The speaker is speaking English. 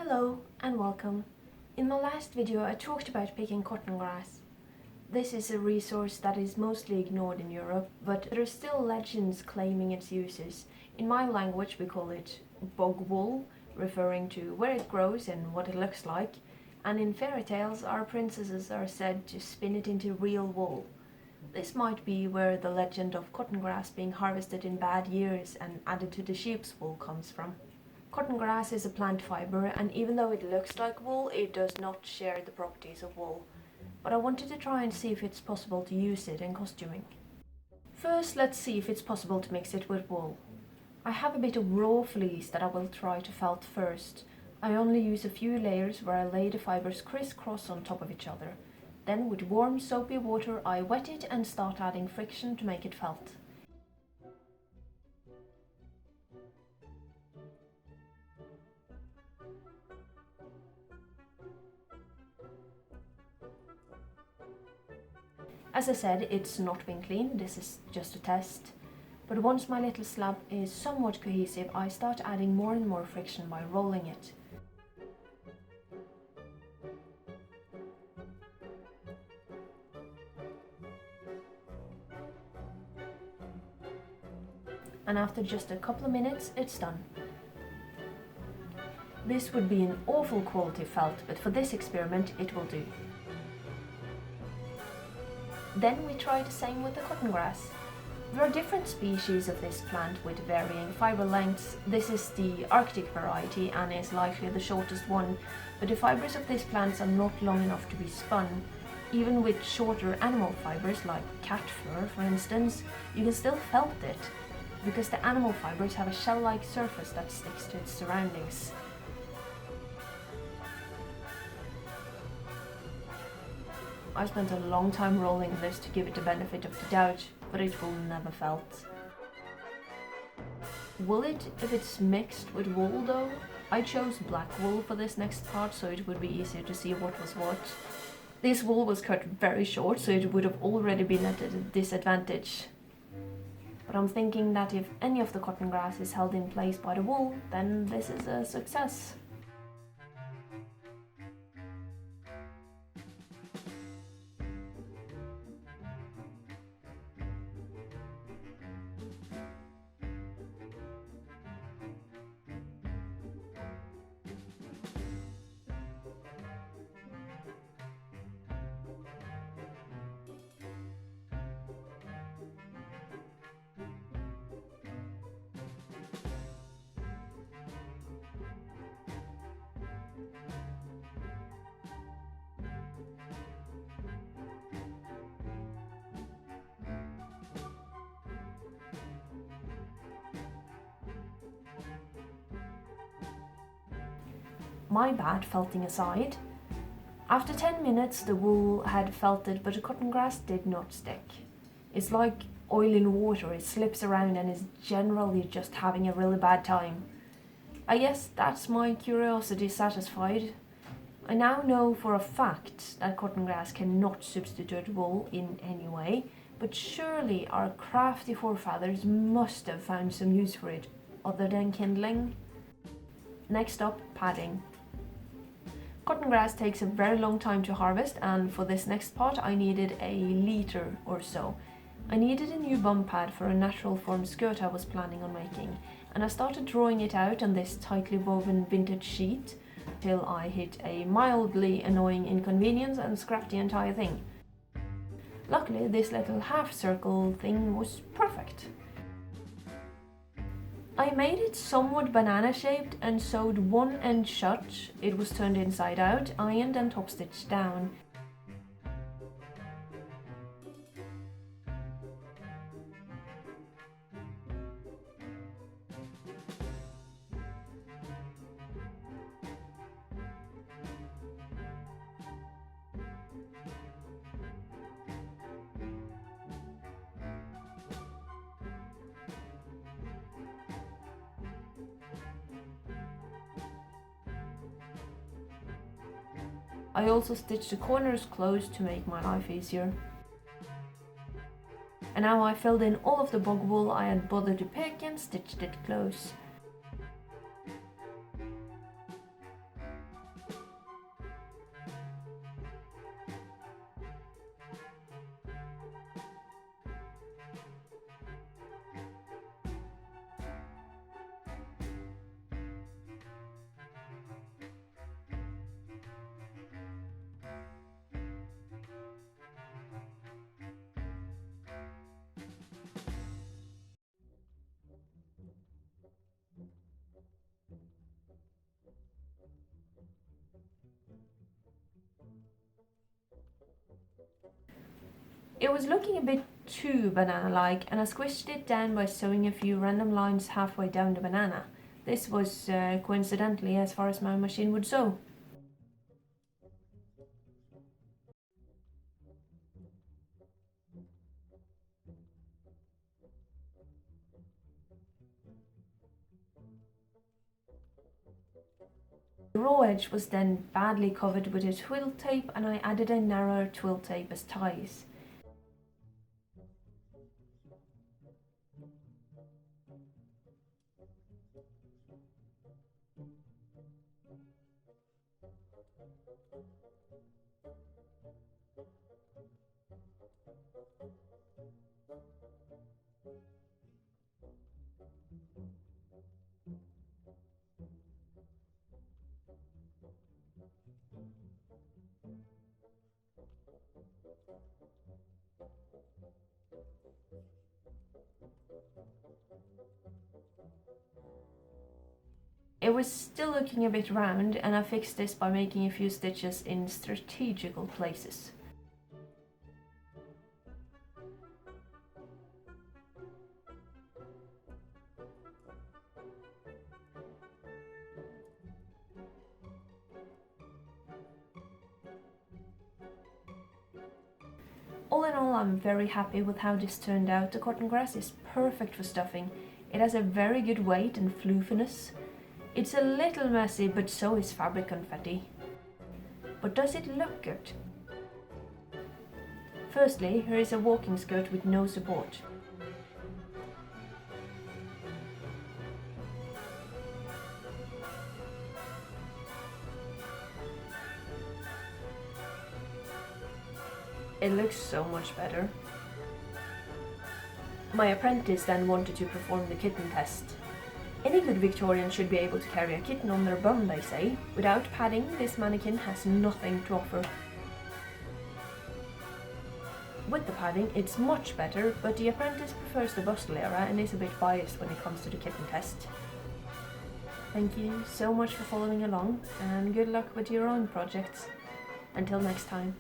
Hello and welcome. In my last video I talked about picking cotton grass. This is a resource that is mostly ignored in Europe, but there are still legends claiming its uses. In my language we call it bog wool, referring to where it grows and what it looks like, and in fairy tales our princesses are said to spin it into real wool. This might be where the legend of cotton grass being harvested in bad years and added to the sheep's wool comes from. Cotton grass is a plant fiber, and even though it looks like wool, it does not share the properties of wool. But I wanted to try and see if it's possible to use it in costuming. First, let's see if it's possible to mix it with wool. I have a bit of raw fleece that I will try to felt first. I only use a few layers where I lay the fibers crisscross on top of each other. Then with warm soapy water I wet it and start adding friction to make it felt. As I said, it's not been cleaned, this is just a test. But once my little slab is somewhat cohesive, I start adding more and more friction by rolling it. And after just a couple of minutes, it's done. This would be an awful quality felt, but for this experiment it will do. Then we try the same with the cotton grass. There are different species of this plant with varying fiber lengths. This is the Arctic variety and is likely the shortest one, but the fibers of these plants are not long enough to be spun. Even with shorter animal fibers like cat fur, for instance, you can still felt it, because the animal fibers have a shell-like surface that sticks to its surroundings. I spent a long time rolling this to give it the benefit of the doubt, but it will never felt. Will it if it's mixed with wool though? I chose black wool for this next part so it would be easier to see what was what. This wool was cut very short, so it would have already been at a disadvantage. But I'm thinking that if any of the cotton grass is held in place by the wool, then this is a success. My bad felting aside. After 10 minutes the wool had felted, but the cotton grass did not stick. It's like oil in water, it slips around and is generally just having a really bad time. I guess that's my curiosity satisfied. I now know for a fact that cotton grass cannot substitute wool in any way, but surely our crafty forefathers must have found some use for it other than kindling. Next up, padding. Cotton grass takes a very long time to harvest, and for this next part I needed a liter or so. I needed a new bumpad for a natural form skirt I was planning on making, and I started drawing it out on this tightly woven vintage sheet till I hit a mildly annoying inconvenience and scrapped the entire thing. Luckily this little half circle thing was perfect. I made it somewhat banana shaped and sewed one end shut. It was turned inside out, ironed and top stitched down. I also stitched the corners closed to make my life easier. And now I filled in all of the bog wool I had bothered to pick and stitched it close. It was looking a bit too banana-like, and I squished it down by sewing a few random lines halfway down the banana. This was coincidentally as far as my machine would sew. The raw edge was then badly covered with a twill tape, and I added a narrower twill tape as ties. It was still looking a bit round, and I fixed this by making a few stitches in strategical places. All in all, I'm very happy with how this turned out. The cotton grass is perfect for stuffing. It has a very good weight and floofiness. It's a little messy, but so is fabric confetti. But does it look good? Firstly, here is a walking skirt with no support. It looks so much better. My apprentice then wanted to perform the kitten test. Any good Victorian should be able to carry a kitten on their bum, they say. Without padding, this mannequin has nothing to offer. With the padding, it's much better, but the apprentice prefers the bustle era and is a bit biased when it comes to the kitten test. Thank you so much for following along, and good luck with your own projects. Until next time.